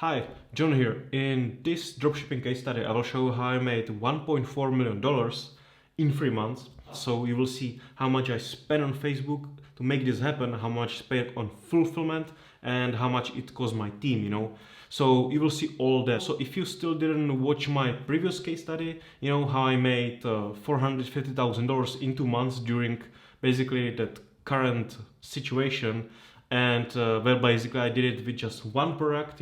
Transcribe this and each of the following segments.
Hi, John here. In this dropshipping case study, I will show you how I made $1.4 million in 3 months. So you will see how much I spent on Facebook to make this happen, how much I spent on fulfillment, and how much it cost my team. So you will see all that. So if you still didn't watch my previous case study, how I made $450,000 in 2 months during basically that current situation. And well, basically I did it with just one product,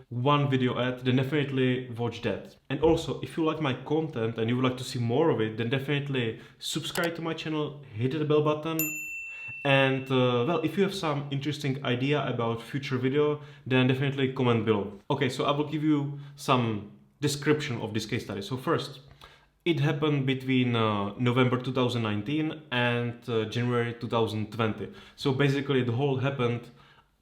one video ad, then definitely watch that. And also, if you like my content and you would like to see more of it, then definitely subscribe to my channel, hit the bell button. And well, if you have some interesting idea about future video, then definitely comment below. Okay, so I will give you some description of this case study. So first, it happened between November 2019 and January 2020. So basically the whole happened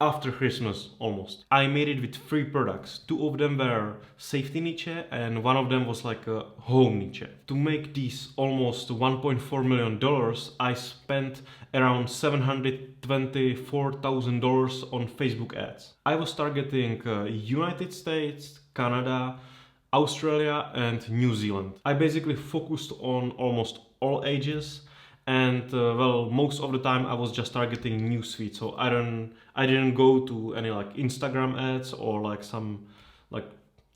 after Christmas almost. I made it with 3 products. 2 of them were safety niche and one of them was like a home niche. To make these almost $1.4 million, I spent around $724,000 on Facebook ads. I was targeting United States, Canada, Australia and New Zealand. I basically focused on almost all ages, and well, most of the time I was just targeting newsfeed. So I didn't go to any like Instagram ads or like some like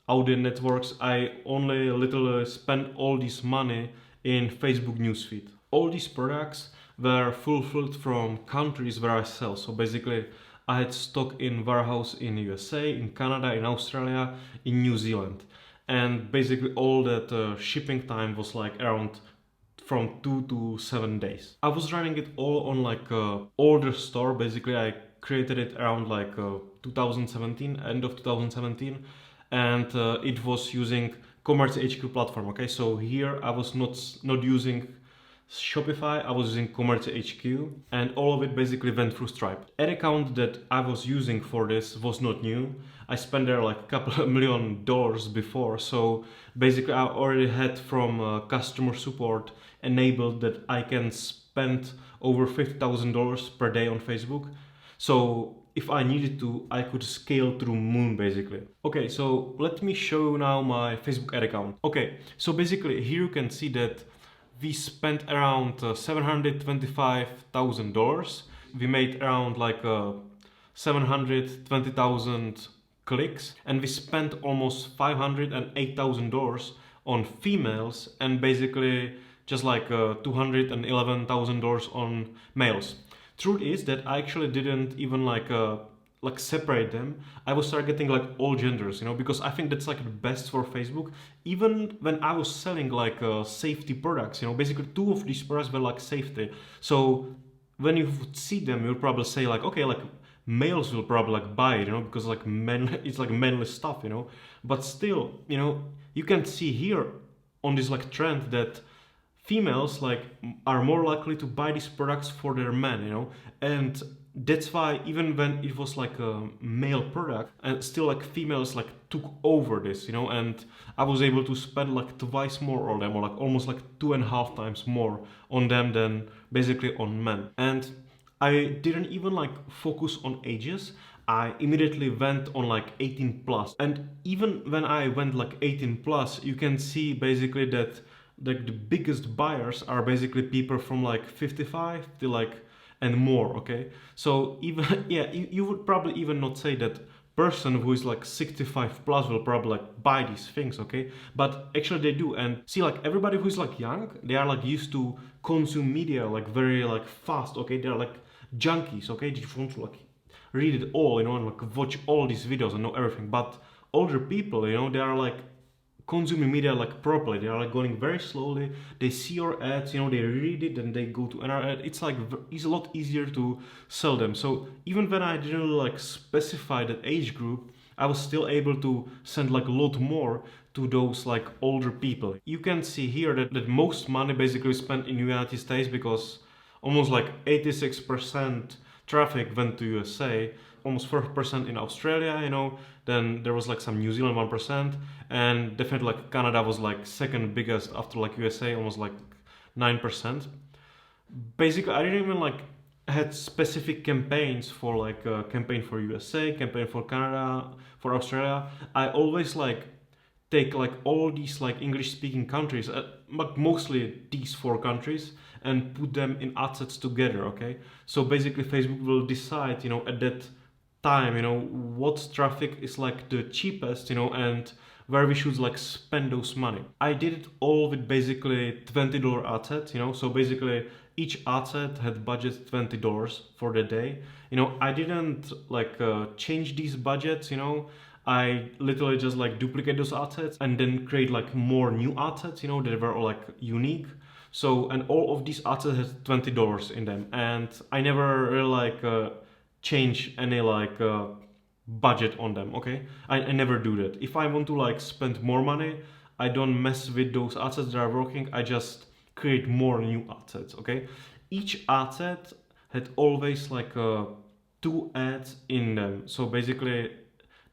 audio networks. I only literally spent all this money in Facebook newsfeed. All these products were fulfilled from countries where I sell. So basically I had stock in warehouse in USA, in Canada, in Australia, in New Zealand. And basically all that shipping time was like around from 2 to 7 days. I was running it all on like a older store. Basically I created it around like 2017, end of 2017, and it was using CommerceHQ platform. Okay, so here I was not using Shopify, I was using CommerceHQ, and all of it basically went through Stripe. Ad account that I was using for this was not new. I spent there like a couple of $1 million before, so basically I already had from customer support enabled that I can spend over $50,000 per day on Facebook. So if I needed to, I could scale through moon basically. Okay, so let me show you now my Facebook ad account. Okay, so basically here you can see that we spent around $725,000. We made around like 720,000 clicks, and we spent almost $508,000 on females and basically just like $211,000 on males. Truth is that I actually didn't even like separate them. I was targeting like all genders, because I think that's like the best for Facebook. Even when I was selling like safety products, basically 2 of these products were like safety. So when you would see them, you'll probably say like, okay, like males will probably like buy it, because like men, it's like manly stuff, But still, you can see here on this like trend that females like are more likely to buy these products for their men, and that's why even when it was like a male product, and still like females like took over this, and I was able to spend like twice more on them, or like almost like 2.5 times more on them than basically on men. And I didn't even like focus on ages. I immediately went on like 18 plus, and even when I went like 18 plus, you can see basically that the biggest buyers are basically people from like 55 to like and more. Okay, so even yeah, you would probably even not say that person who is like 65 plus will probably like buy these things, okay, but actually they do. And see, like everybody who's like young, they are like used to consume media like very like fast, okay, they're like junkies, okay, they just want to like read it all, and like watch all these videos and know everything. But older people, they are like consuming media like properly. They are like going very slowly. They see your ads, they read it, and they go to another ad. It's like it's a lot easier to sell them. So even when I didn't like specify that age group, I was still able to send like a lot more to those like older people. You can see here that most money basically spent in United States, because almost like 86% traffic went to USA, almost 4% in Australia, then there was like some New Zealand 1%, and definitely like Canada was like second biggest after like USA, almost like 9%. Basically, I didn't even like had specific campaigns for like campaign for USA, campaign for Canada, for Australia. I always like take like all these like English speaking countries, but mostly these four countries, and put them in ad sets together. Okay, so basically Facebook will decide, at that time, what traffic is like the cheapest, and where we should like spend those money. I did it all with basically $20 ad set, so basically each ad set had budget $20 for the day. I didn't like change these budgets, I literally just like duplicate those ad sets and then create like more new ad sets, that were all like unique. So, and all of these ad sets had $20 in them, and I never really like change any like budget on them. Okay, I never do that. If I want to like spend more money, I don't mess with those ad sets that are working. I just create more new ad sets. Okay, each ad set had always like two ads in them. So basically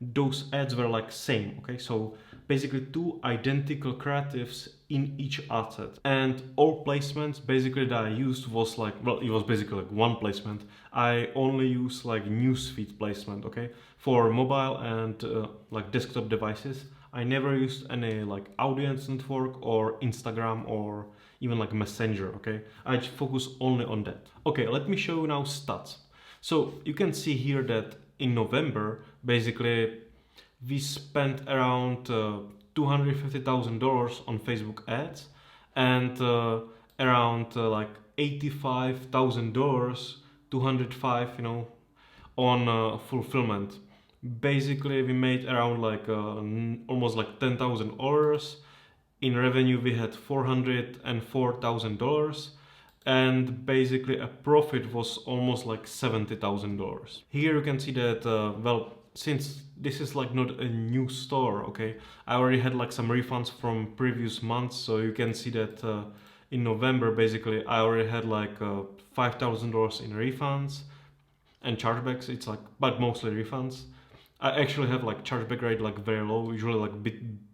those ads were like same. Okay, so basically two identical creatives in each ad set, and all placements basically that I used was like, well, it was basically like one placement. I only use like newsfeed placement, okay, for mobile and like desktop devices. I never used any like audience network or Instagram or even like Messenger. Okay, I focus only on that. Okay, let me show you now stats. So you can see here that in November, basically, we spent around $250,000 on Facebook ads, and around like $85,000, 205, on fulfillment. Basically, we made around like almost like 10,000 orders. In revenue, we had $404,000, and basically a profit was almost like $70,000. Here you can see that, well, since this is like not a new store, okay, I already had like some refunds from previous months, so you can see that in November, basically, I already had like $5,000 in refunds and chargebacks. It's like, but mostly refunds. I actually have like chargeback rate like very low, usually like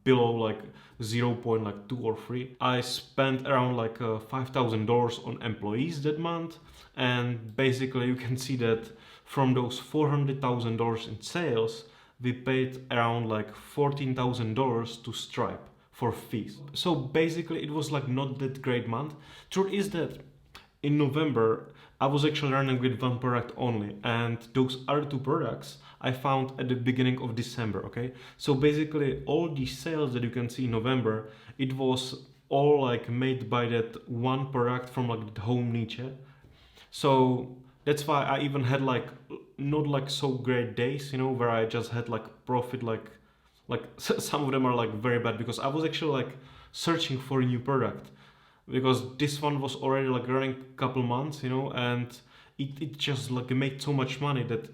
below like 0.2 or 3. I spent around like $5,000 on employees that month, and basically you can see that from those $400,000 in sales, we paid around like $14,000 to Stripe for fees. So basically it was like not that great month. Truth is that in November I was actually running with one product only, and those other two products I found at the beginning of December. Okay, so basically all these sales that you can see in November, it was all like made by that one product from like the home niche. So that's why I even had like not like so great days, where I just had like profit, like some of them are like very bad, because I was actually like searching for a new product, because this one was already like running a couple months, and it just like made so much money that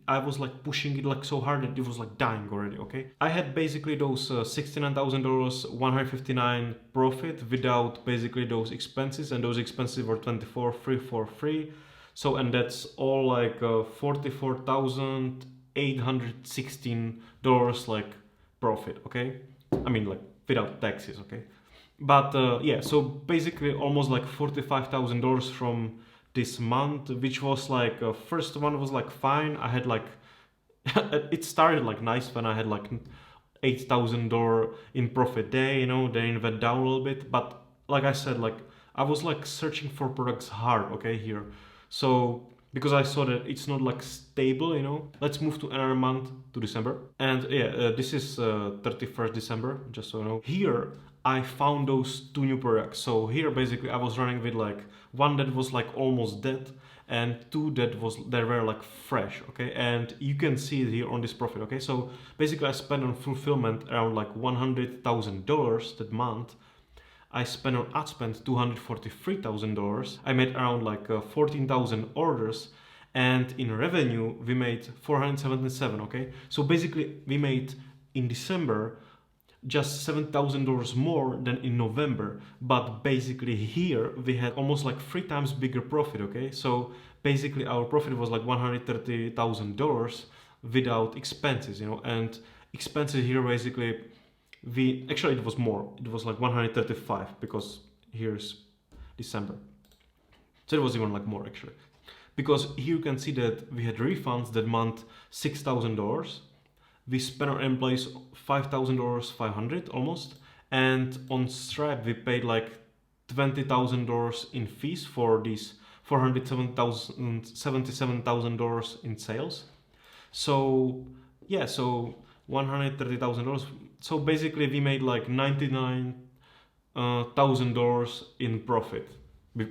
I was like pushing it like so hard that it was like dying already. Okay, I had basically those $69,000, 159 profit without basically those expenses, and those expenses were 24 free for free. So, and that's all like $44,816 like profit. Okay, I mean like without taxes. Okay, but yeah, so basically almost like $45,000 from this month, which was like first one was like fine. I had like it started like nice when I had like $8,000 in profit day, then it went down a little bit. But like I said, like I was like searching for products hard, okay, here. So because I saw that it's not like stable, let's move to another month, to December. And yeah, this is 31st December, just so you know. Here I found those two new products. So here basically I was running with like one that was like almost dead, and two that were like fresh. Okay, and you can see it here on this profit. Okay, so basically I spent on fulfillment around like $100,000 that month. I spent on ad spend $243,000. I made around like 14,000 orders, and in revenue we made 477. Okay, so basically we made in December just $7,000 more than in November, but basically here we had almost like 3 times bigger profit. Okay, so basically our profit was like $130,000 without expenses, and expenses here basically actually it was more. It was like 135, because here's December, so it was even like more actually. because here you can see that we had refunds that month $6,000. We spent on employees $5,000, 500 almost, and on Stripe we paid like $20,000 in fees for these $477,000 in sales. So yeah, so $130,000. So basically we made like $99,000 in profit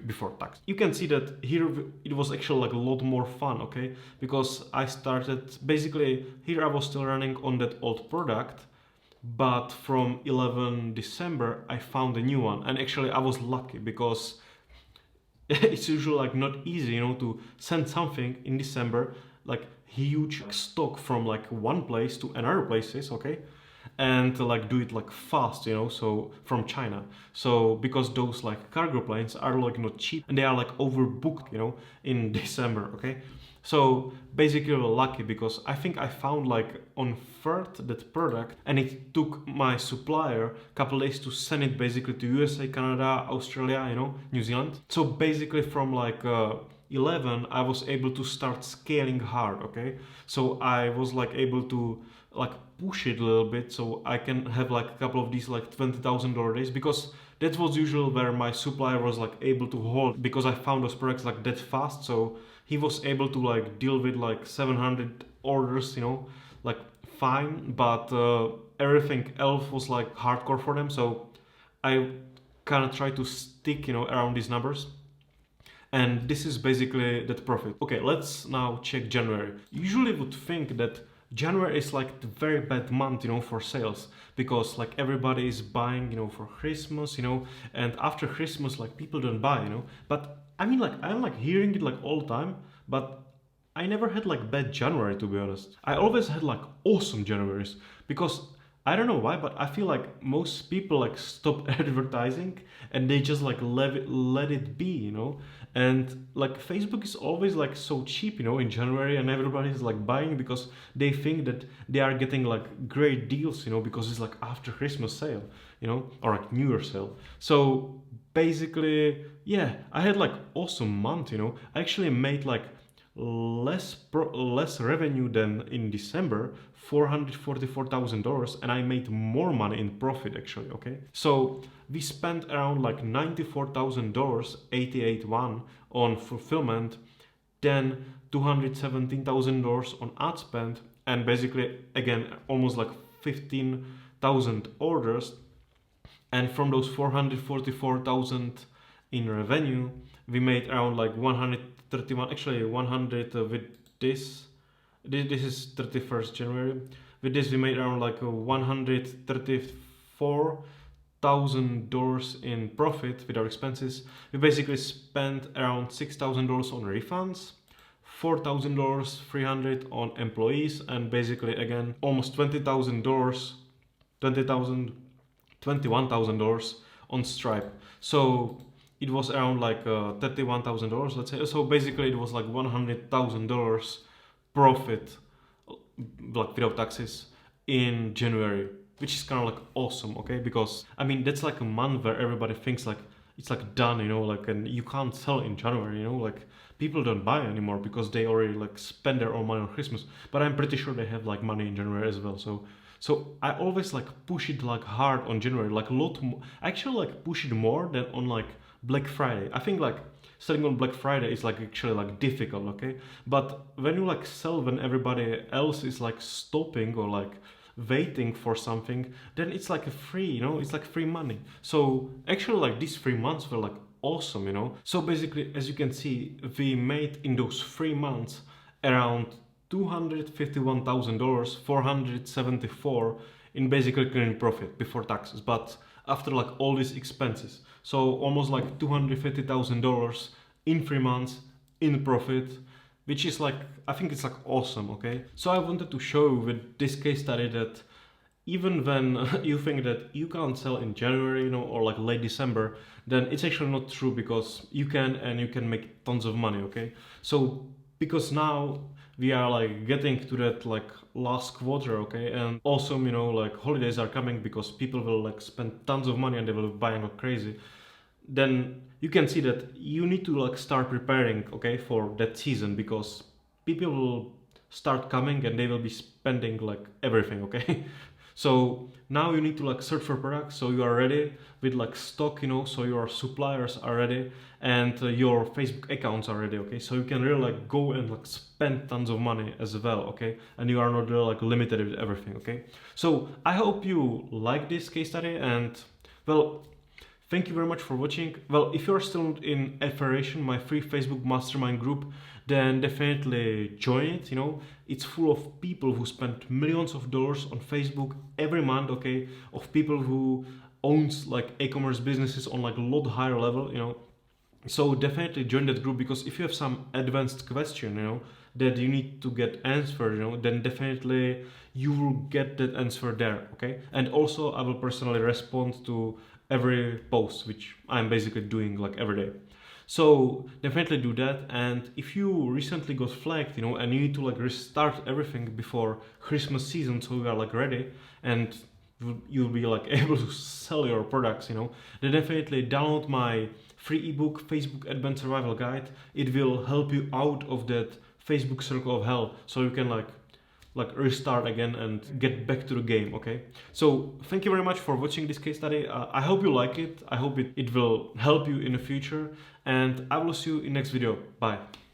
before tax. You can see that here it was actually like a lot more fun, okay? Because I started, basically here I was still running on that old product, but from 11 December I found a new one, and actually I was lucky because it's usually like not easy, you know, to send something in December, like huge stock from like one place to another places, okay, and to like do it like fast, you know, so from China. So because those like cargo planes are like not cheap and they are like overbooked, you know, in December, okay. So basically we're lucky because I think I found like on 3rd that product, and it took my supplier a couple days to send it basically to USA, Canada, Australia, you know, New Zealand. So basically from like 11 I was able to start scaling hard, okay. So I was like able to like push it a little bit so I can have like a couple of these like $20,000 days, because that was usually where my supplier was like able to hold, because I found those products like that fast. So he was able to like deal with like 700 orders, you know, like fine, but everything else was like hardcore for them. So I kind of try to stick, you know, around these numbers. And this is basically that profit. Okay, let's now check January. Usually would think that January is like the very bad month, you know, for sales, because like everybody is buying, you know, for Christmas, you know, and after Christmas like people don't buy, you know. But I mean, like I'm like hearing it like all the time, but I never had like bad January, to be honest. I always had like awesome Januaries, because I don't know why, but I feel like most people like stop advertising and they just like let it be, you know. And like Facebook is always like so cheap, you know, in January, and everybody's like buying because they think that they are getting like great deals, you know, because it's like after Christmas sale, you know, or like New Year sale. So basically, yeah, I had like awesome month, you know. I actually made like less revenue than in December, $444,000, and I made more money in profit actually, okay. So we spent around like $94,000, 88.1 on fulfillment, then $217,000 on ad spend, and basically again almost like 15,000 orders. And from those 444,000 in revenue, we made around like 131, actually 100 with this. This is 31st January. With this, we made around like $134,000 in profit with our expenses. We basically spent around $6,000 on refunds, $4,000, 300 on employees, and basically again almost $20,000, $21,000 on Stripe. So it was around like $31,000, let's say. So basically it was like $100,000 profit, like without taxes, in January, which is kind of like awesome, okay? Because I mean that's like a month where everybody thinks like it's like done, you know, like, and you can't sell in January, you know, like people don't buy anymore because they already like spend their own money on Christmas. But I'm pretty sure they have like money in January as well. So I always like push it like hard on January, like a lot more. I actually like push it more than on like Black Friday. I think like selling on Black Friday is like actually like difficult, okay? But when you like sell when everybody else is like stopping or like waiting for something, then it's like a free, you know, it's like free money. So actually like these 3 months were like awesome, you know. So basically, as you can see, we made in those 3 months around $251,000, 474 in basically clean profit before taxes, but after like all these expenses. So almost like $250,000 in 3 months in profit, which is like, I think it's like awesome, okay? So I wanted to show with this case study that even when you think that you can't sell in January, you know, or like late December, then it's actually not true, because you can, and you can make tons of money, okay? So because now we are like getting to that like last quarter, okay, and also, you know, like holidays are coming because people will like spend tons of money and they will be buying like crazy. then you can see that you need to like start preparing, okay, for that season, because people will start coming and they will be spending like everything, okay. So now you need to like search for products, so you are ready with like stock, you know, so your suppliers are ready, and your Facebook accounts are ready, okay. So you can really like go and like spend tons of money as well, okay, and you are not really like limited with everything, okay. So I hope you like this case study, and well, thank you very much for watching. Well, if you're still in Affiliation, my free Facebook mastermind group, then definitely join it. You know, it's full of people who spend millions of dollars on Facebook every month, okay, of people who owns like e-commerce businesses on like a lot higher level, you know. So definitely join that group, because if you have some advanced question, you know, that you need to get answered, you know, then definitely you will get that answer there, okay. And also I will personally respond to every post, which I'm basically doing like every day. So definitely do that. And if you recently got flagged, you know, and you need to like restart everything before Christmas season, so you are like ready and you'll be like able to sell your products, you know, then definitely download my free ebook, Facebook Advanced Survival Guide. It will help you out of that Facebook circle of hell, so you can like restart again and get back to the game, okay. So thank you very much for watching this case study. I hope you like it. I hope it will help you in the future, and I will see you in next video. Bye.